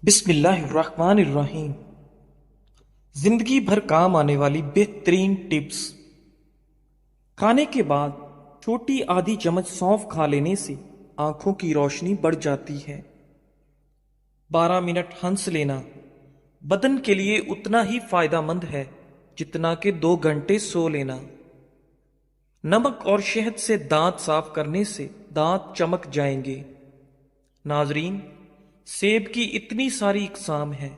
بسم اللہ الرحمن الرحیم۔ زندگی بھر کام آنے والی بہترین ٹپس۔ کھانے کے بعد چھوٹی آدھی چمچ سونف کھا لینے سے آنکھوں کی روشنی بڑھ جاتی ہے۔ 12 منٹ ہنس لینا بدن کے لیے اتنا ہی فائدہ مند ہے جتنا کہ 2 گھنٹے سو لینا۔ نمک اور شہد سے دانت صاف کرنے سے دانت چمک جائیں گے۔ ناظرین، سیب کی اتنی ساری اقسام ہیں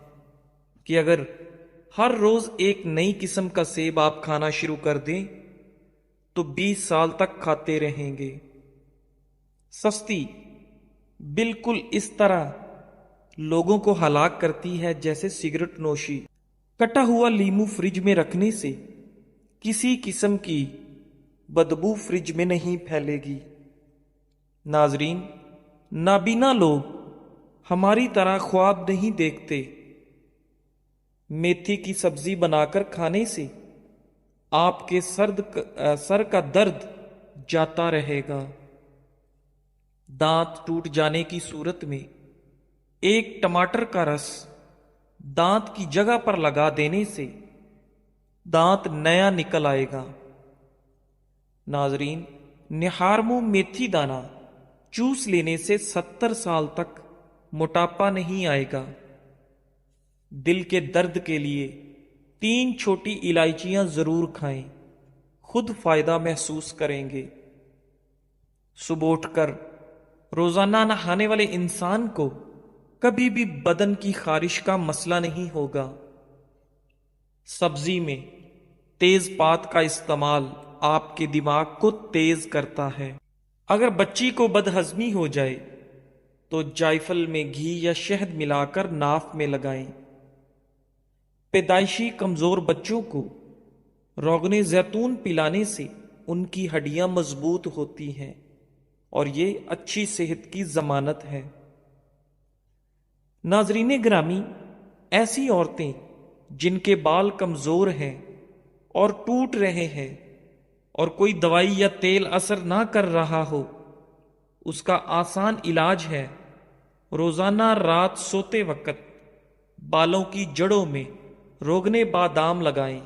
کہ اگر ہر روز ایک نئی قسم کا سیب آپ کھانا شروع کر دیں تو 20 سال تک کھاتے رہیں گے۔ سستی بالکل اس طرح لوگوں کو ہلاک کرتی ہے جیسے سگریٹ نوشی۔ کٹا ہوا لیمو فریج میں رکھنے سے کسی قسم کی بدبو فریج میں نہیں پھیلے گی۔ ناظرین، نابینا لوگ ہماری طرح خواب نہیں دیکھتے۔ میتھی کی سبزی بنا کر کھانے سے آپ کے سر کا درد جاتا رہے گا۔ دانت ٹوٹ جانے کی صورت میں ایک ٹماٹر کا رس دانت کی جگہ پر لگا دینے سے دانت نیا نکل آئے گا۔ ناظرین، نہار منہ میتھی دانہ چوس لینے سے 70 سال تک موٹاپا نہیں آئے گا۔ دل کے درد کے لیے 3 چھوٹی الائچیاں ضرور کھائیں، خود فائدہ محسوس کریں گے۔ صبح اٹھ کر روزانہ نہانے والے انسان کو کبھی بھی بدن کی خارش کا مسئلہ نہیں ہوگا۔ سبزی میں تیز پات کا استعمال آپ کے دماغ کو تیز کرتا ہے۔ اگر بچی کو بدہضمی ہو جائے تو جائفل میں گھی یا شہد ملا کر ناف میں لگائیں۔ پیدائشی کمزور بچوں کو روغن زیتون پلانے سے ان کی ہڈیاں مضبوط ہوتی ہیں اور یہ اچھی صحت کی ضمانت ہے۔ ناظرین گرامی، ایسی عورتیں جن کے بال کمزور ہیں اور ٹوٹ رہے ہیں اور کوئی دوائی یا تیل اثر نہ کر رہا ہو، اس کا آسان علاج ہے روزانہ رات سوتے وقت بالوں کی جڑوں میں روغن بادام لگائیں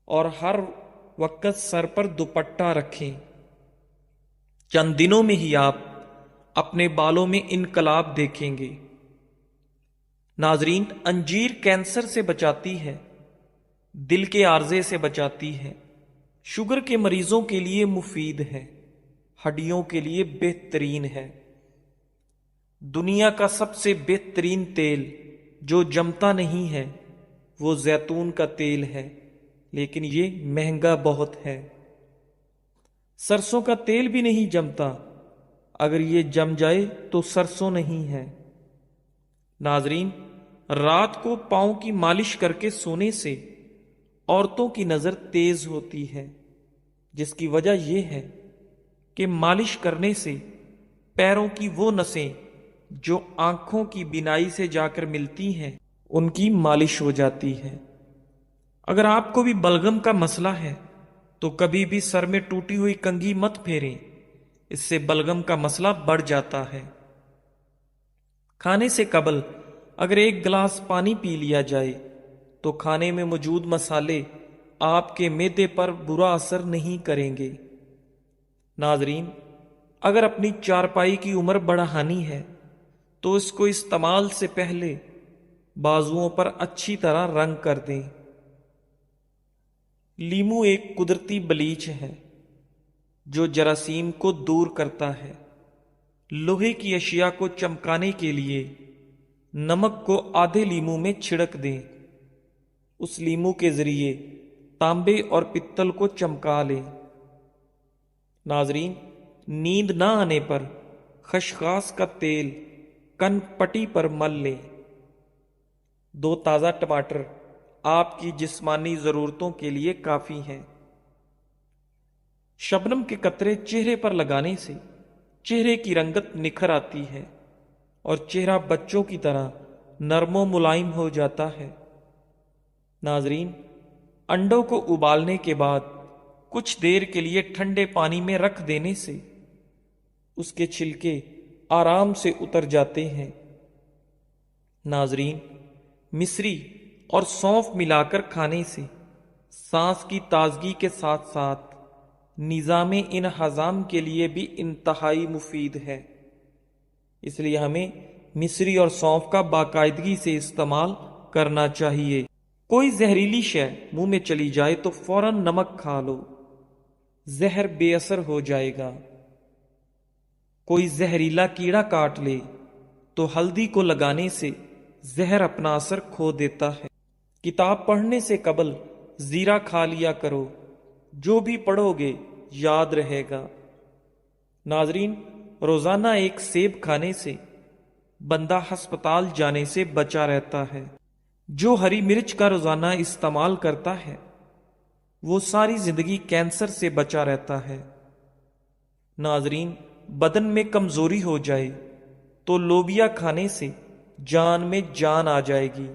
اور ہر وقت سر پر دوپٹہ رکھیں۔ چند دنوں میں ہی آپ اپنے بالوں میں انقلاب دیکھیں گے۔ ناظرین، انجیر کینسر سے بچاتی ہے، دل کے عارضے سے بچاتی ہے، شوگر کے مریضوں کے لیے مفید ہے، ہڈیوں کے لیے بہترین ہے۔ دنیا کا سب سے بہترین تیل جو جمتا نہیں ہے وہ زیتون کا تیل ہے، لیکن یہ مہنگا بہت ہے۔ سرسوں کا تیل بھی نہیں جمتا، اگر یہ جم جائے تو سرسوں نہیں ہے۔ ناظرین، رات کو پاؤں کی مالش کر کے سونے سے عورتوں کی نظر تیز ہوتی ہے، جس کی وجہ یہ ہے کہ مالش کرنے سے پیروں کی وہ نسیں جو آنکھوں کی بینائی سے جا کر ملتی ہیں ان کی مالش ہو جاتی ہے۔ اگر آپ کو بھی بلغم کا مسئلہ ہے تو کبھی بھی سر میں ٹوٹی ہوئی کنگھی مت پھیریں، اس سے بلغم کا مسئلہ بڑھ جاتا ہے۔ کھانے سے قبل اگر 1 گلاس پانی پی لیا جائے تو کھانے میں موجود مسالے آپ کے معدے پر برا اثر نہیں کریں گے۔ ناظرین، اگر اپنی چارپائی کی عمر بڑھانی ہے تو اس کو استعمال سے پہلے بازوؤں پر اچھی طرح رنگ کر دیں۔ لیمو ایک قدرتی بلیچ ہے جو جراثیم کو دور کرتا ہے۔ لوہے کی اشیاء کو چمکانے کے لیے نمک کو آدھے لیمو میں چھڑک دیں۔ اس لیمو کے ذریعے تانبے اور پتل کو چمکا لیں۔ ناظرین، نیند نہ آنے پر خشخاش کا تیل کن پٹی پر مل لیں۔ 2 تازہ ٹماٹر آپ کی جسمانی ضرورتوں کے لیے کافی ہیں۔ شبنم کے قطرے چہرے پر لگانے سے چہرے کی رنگت نکھر آتی ہے اور چہرہ بچوں کی طرح نرم و ملائم ہو جاتا ہے۔ ناظرین، انڈوں کو ابالنے کے بعد کچھ دیر کے لیے ٹھنڈے پانی میں رکھ دینے سے اس کے چھلکے آرام سے اتر جاتے ہیں۔ ناظرین، مصری اور سونف ملا کر کھانے سے سانس کی تازگی کے ساتھ ساتھ نظام انہضام کے لیے بھی انتہائی مفید ہے۔ اس لیے ہمیں مصری اور سونف کا باقاعدگی سے استعمال کرنا چاہیے۔ کوئی زہریلی شے منہ میں چلی جائے تو فوراً نمک کھا لو، زہر بے اثر ہو جائے گا۔ کوئی زہریلا کیڑا کاٹ لے تو ہلدی کو لگانے سے زہر اپنا اثر کھو دیتا ہے۔ کتاب پڑھنے سے قبل زیرہ کھا لیا کرو، جو بھی پڑھو گے یاد رہے گا۔ ناظرین، روزانہ ایک سیب کھانے سے بندہ ہسپتال جانے سے بچا رہتا ہے۔ جو ہری مرچ کا روزانہ استعمال کرتا ہے وہ ساری زندگی کینسر سے بچا رہتا ہے۔ ناظرین، بدن میں کمزوری ہو جائے تو لوبیا کھانے سے جان میں جان آ جائے گی۔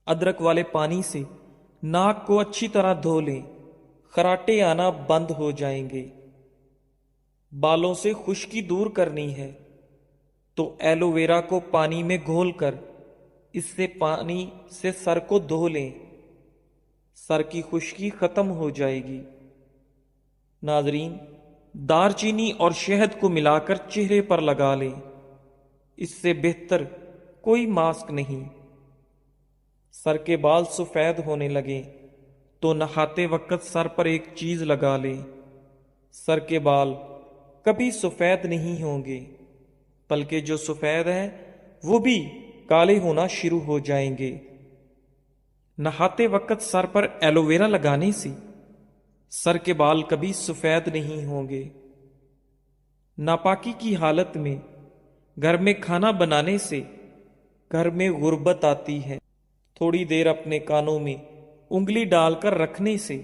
ادرک والے پانی سے ناک کو اچھی طرح دھو لیں، خراٹے آنا بند ہو جائیں گے۔ بالوں سے خشکی دور کرنی ہے تو ایلو ویرا کو پانی میں گھول کر اس سے پانی سے سر کو دھو لیں، سر کی خشکی ختم ہو جائے گی۔ ناظرین، دار چینی اور شہد کو ملا کر چہرے پر لگا لیں، اس سے بہتر کوئی ماسک نہیں۔ سر کے بال سفید ہونے لگیں تو نہاتے وقت سر پر ایک چیز لگا لیں، سر کے بال کبھی سفید نہیں ہوں گے، بلکہ جو سفید ہیں وہ بھی کالے ہونا شروع ہو جائیں گے۔ نہاتے وقت سر پر ایلو ویرا لگانے سے سر کے بال کبھی سفید نہیں ہوں گے۔ ناپاکی کی حالت میں گھر میں کھانا بنانے سے گھر میں غربت آتی ہے۔ تھوڑی دیر اپنے کانوں میں انگلی ڈال کر رکھنے سے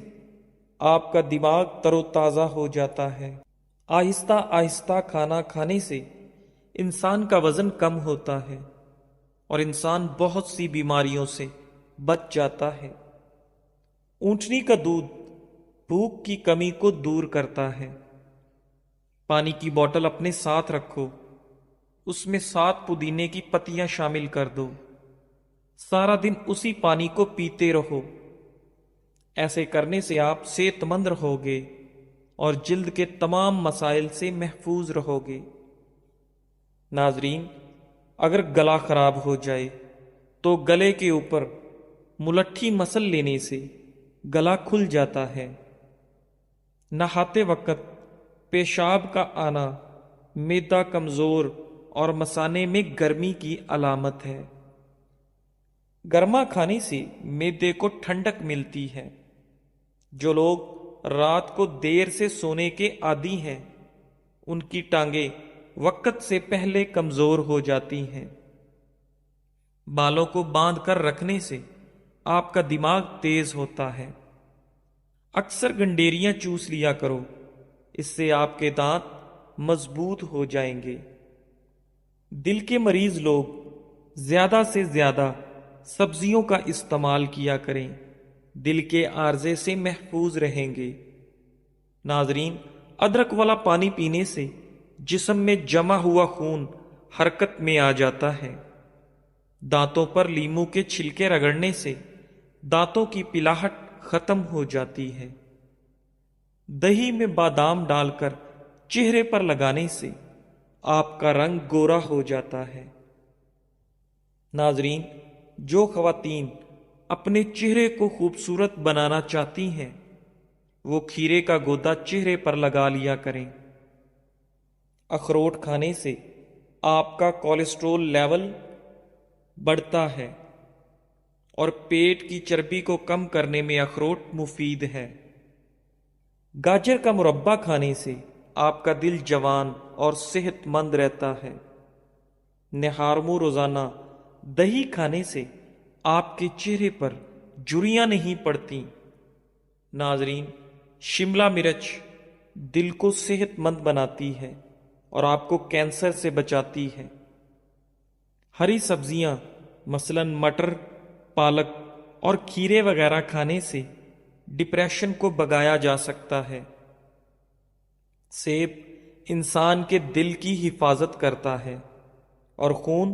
آپ کا دماغ تر و تازہ ہو جاتا ہے۔ آہستہ آہستہ کھانا کھانے سے انسان کا وزن کم ہوتا ہے اور انسان بہت سی بیماریوں سے بچ جاتا ہے۔ اونٹنی کا دودھ بھوک کی کمی کو دور کرتا ہے۔ پانی کی بوتل اپنے ساتھ رکھو، اس میں 7 پودینے کی پتیاں شامل کر دو، سارا دن اسی پانی کو پیتے رہو۔ ایسے کرنے سے آپ صحت مند رہو گے اور جلد کے تمام مسائل سے محفوظ رہو گے۔ ناظرین، اگر گلا خراب ہو جائے تو گلے کے اوپر ملٹھی مسل لینے سے گلا کھل جاتا ہے۔ نہاتے وقت پیشاب کا آنا معدہ کمزور اور مثانے میں گرمی کی علامت ہے۔ گرما کھانے سے معدے کو ٹھنڈک ملتی ہے۔ جو لوگ رات کو دیر سے سونے کے عادی ہیں ان کی ٹانگیں وقت سے پہلے کمزور ہو جاتی ہیں۔ بالوں کو باندھ کر رکھنے سے آپ کا دماغ تیز ہوتا ہے۔ اکثر گنڈیریاں چوس لیا کرو، اس سے آپ کے دانت مضبوط ہو جائیں گے۔ دل کے مریض لوگ زیادہ سے زیادہ سبزیوں کا استعمال کیا کریں، دل کے عارضے سے محفوظ رہیں گے۔ ناظرین، ادرک والا پانی پینے سے جسم میں جمع ہوا خون حرکت میں آ جاتا ہے۔ دانتوں پر لیموں کے چھلکے رگڑنے سے دانتوں کی پلاہٹ ختم ہو جاتی ہے۔ دہی میں بادام ڈال کر چہرے پر لگانے سے آپ کا رنگ گورا ہو جاتا ہے۔ ناظرین، جو خواتین اپنے چہرے کو خوبصورت بنانا چاہتی ہیں وہ کھیرے کا گودا چہرے پر لگا لیا کریں۔ اخروٹ کھانے سے آپ کا کولیسٹرول لیول بڑھتا ہے اور پیٹ کی چربی کو کم کرنے میں اخروٹ مفید ہے۔ گاجر کا مربع کھانے سے آپ کا دل جوان اور صحت مند رہتا ہے۔ نہارمو روزانہ دہی کھانے سے آپ کے چہرے پر جھریاں نہیں پڑتی۔ ناظرین، شملہ مرچ دل کو صحت مند بناتی ہے اور آپ کو کینسر سے بچاتی ہے۔ ہری سبزیاں مثلاً مٹر، پالک اور کھیرے وغیرہ کھانے سے ڈپریشن کو بھگایا جا سکتا ہے۔ سیب انسان کے دل کی حفاظت کرتا ہے اور خون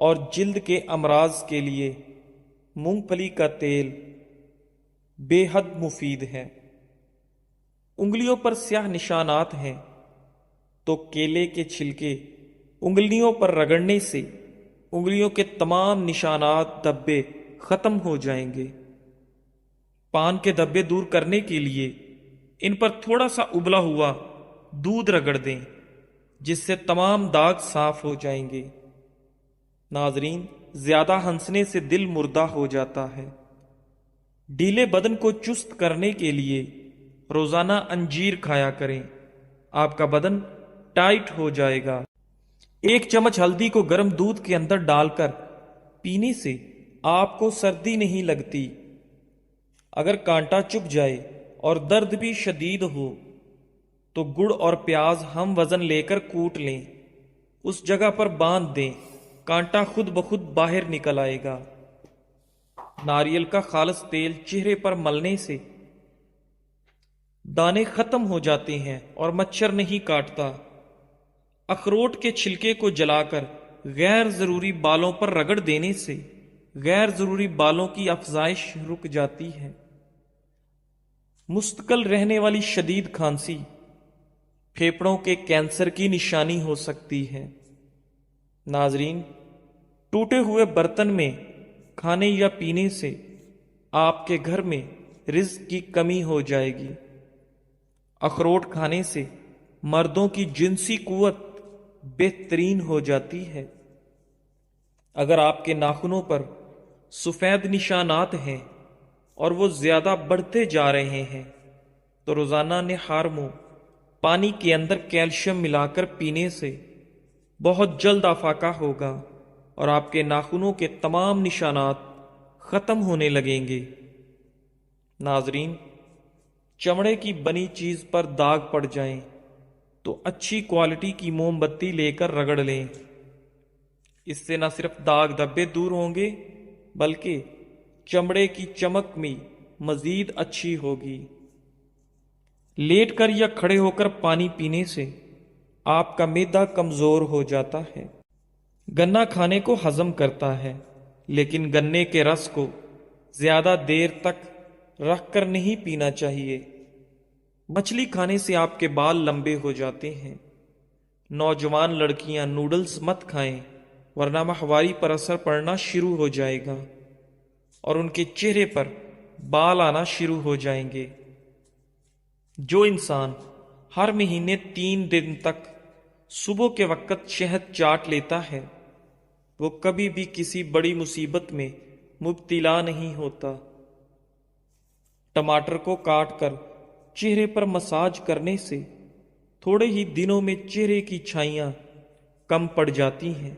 اور جلد کے امراض کے لیے مونگ پھلی کا تیل بے حد مفید ہے۔ انگلیوں پر سیاہ نشانات ہیں تو کیلے کے چھلکے انگلیوں پر رگڑنے سے انگلیوں کے تمام نشانات دھبے ختم ہو جائیں گے۔ پان کے دھبے دور کرنے کے لیے ان پر تھوڑا سا ابلا ہوا دودھ رگڑ دیں، جس سے تمام داغ صاف ہو جائیں گے۔ ناظرین، زیادہ ہنسنے سے دل مردہ ہو جاتا ہے۔ ڈھیلے بدن کو چست کرنے کے لیے روزانہ انجیر کھایا کریں، آپ کا بدن ٹائٹ ہو جائے گا۔ 1 چمچ ہلدی کو گرم دودھ کے اندر ڈال کر پینے سے آپ کو سردی نہیں لگتی۔ اگر کانٹا چبھ جائے اور درد بھی شدید ہو تو گڑ اور پیاز ہم وزن لے کر کوٹ لیں، اس جگہ پر باندھ دیں، کانٹا خود بخود باہر نکل آئے گا۔ ناریل کا خالص تیل چہرے پر ملنے سے دانے ختم ہو جاتے ہیں اور مچھر نہیں کاٹتا۔ اخروٹ کے چھلکے کو جلا کر غیر ضروری بالوں پر رگڑ دینے سے غیر ضروری بالوں کی افزائش رک جاتی ہے۔ مستقل رہنے والی شدید کھانسی پھیپھڑوں کے کینسر کی نشانی ہو سکتی ہے۔ ناظرین، ٹوٹے ہوئے برتن میں کھانے یا پینے سے آپ کے گھر میں رزق کی کمی ہو جائے گی۔ اخروٹ کھانے سے مردوں کی جنسی قوت بہترین ہو جاتی ہے۔ اگر آپ کے ناخنوں پر سفید نشانات ہیں اور وہ زیادہ بڑھتے جا رہے ہیں تو روزانہ نہار منہ پانی کے اندر کیلشیم ملا کر پینے سے بہت جلد افاقہ ہوگا اور آپ کے ناخنوں کے تمام نشانات ختم ہونے لگیں گے۔ ناظرین، چمڑے کی بنی چیز پر داغ پڑ جائیں تو اچھی کوالٹی کی موم بتی لے کر رگڑ لیں، اس سے نہ صرف داغ دھبے دور ہوں گے بلکہ چمڑے کی چمک بھی مزید اچھی ہوگی۔ لیٹ کر یا کھڑے ہو کر پانی پینے سے آپ کا معدہ کمزور ہو جاتا ہے۔ گنا کھانے کو ہضم کرتا ہے، لیکن گنے کے رس کو زیادہ دیر تک رکھ کر نہیں پینا چاہیے۔ مچھلی کھانے سے آپ کے بال لمبے ہو جاتے ہیں۔ نوجوان لڑکیاں نوڈلز مت کھائیں ورنہ ماہواری پر اثر پڑنا شروع ہو جائے گا اور ان کے چہرے پر بال آنا شروع ہو جائیں گے۔ جو انسان ہر مہینے 3 دن تک صبح کے وقت شہد چاٹ لیتا ہے وہ کبھی بھی کسی بڑی مصیبت میں مبتلا نہیں ہوتا۔ ٹماٹر کو کاٹ کر چہرے پر مساج کرنے سے تھوڑے ہی دنوں میں چہرے کی چھائیاں کم پڑ جاتی ہیں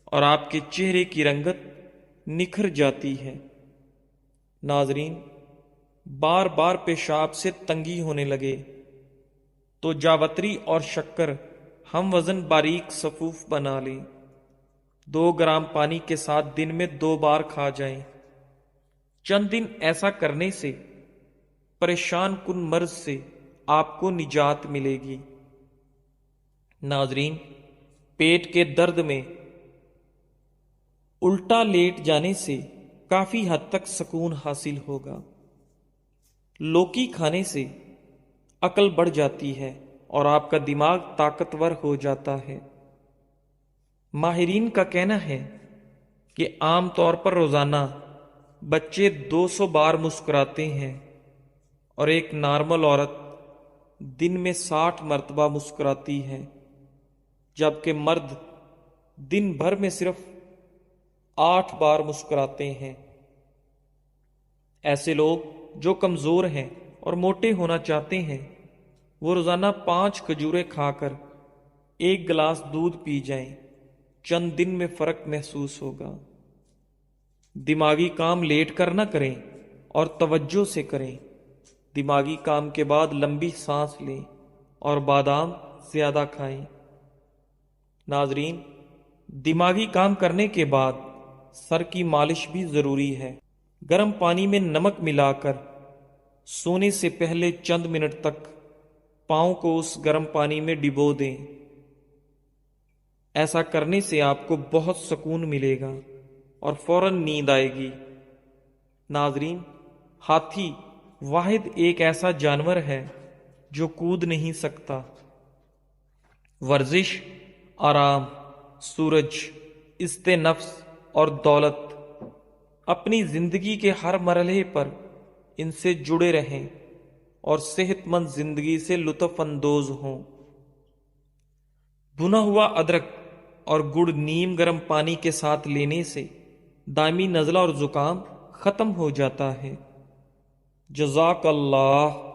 اور آپ کے چہرے کی رنگت نکھر جاتی ہے۔ ناظرین، بار بار پیشاب سے تنگی ہونے لگے تو جاوتری اور شکر ہم وزن باریک صفوف بنا لیں، 2 گرام پانی کے ساتھ دن میں 2 بار کھا جائیں۔ چند دن ایسا کرنے سے پریشان کن مرض سے آپ کو نجات ملے گی۔ ناظرین، پیٹ کے درد میں الٹا لیٹ جانے سے کافی حد تک سکون حاصل ہوگا۔ لوکی کھانے سے عقل بڑھ جاتی ہے اور آپ کا دماغ طاقتور ہو جاتا ہے۔ ماہرین کا کہنا ہے کہ عام طور پر روزانہ بچے 200 بار مسکراتے ہیں اور ایک نارمل عورت دن میں 60 مرتبہ مسکراتی ہے، جبکہ مرد دن بھر میں صرف 8 بار مسکراتے ہیں۔ ایسے لوگ جو کمزور ہیں اور موٹے ہونا چاہتے ہیں وہ روزانہ 5 کھجوریں کھا کر 1 گلاس دودھ پی جائیں، چند دن میں فرق محسوس ہوگا۔ دماغی کام لیٹ کر نہ کریں اور توجہ سے کریں۔ دماغی کام کے بعد لمبی سانس لیں اور بادام زیادہ کھائیں۔ ناظرین، دماغی کام کرنے کے بعد سر کی مالش بھی ضروری ہے۔ گرم پانی میں نمک ملا کر سونے سے پہلے چند منٹ تک پاؤں کو اس گرم پانی میں ڈبو دیں۔ ایسا کرنے سے آپ کو بہت سکون ملے گا اور فوراً نیند آئے گی۔ ناظرین، ہاتھی واحد ایک ایسا جانور ہے جو کود نہیں سکتا۔ ورزش، آرام، سورج، عزت نفس اور دولت، اپنی زندگی کے ہر مرحلے پر ان سے جڑے رہیں اور صحت مند زندگی سے لطف اندوز ہوں۔ بھنا ہوا ادرک اور گڑ نیم گرم پانی کے ساتھ لینے سے دائمی نزلہ اور زکام ختم ہو جاتا ہے۔ جزاک اللہ۔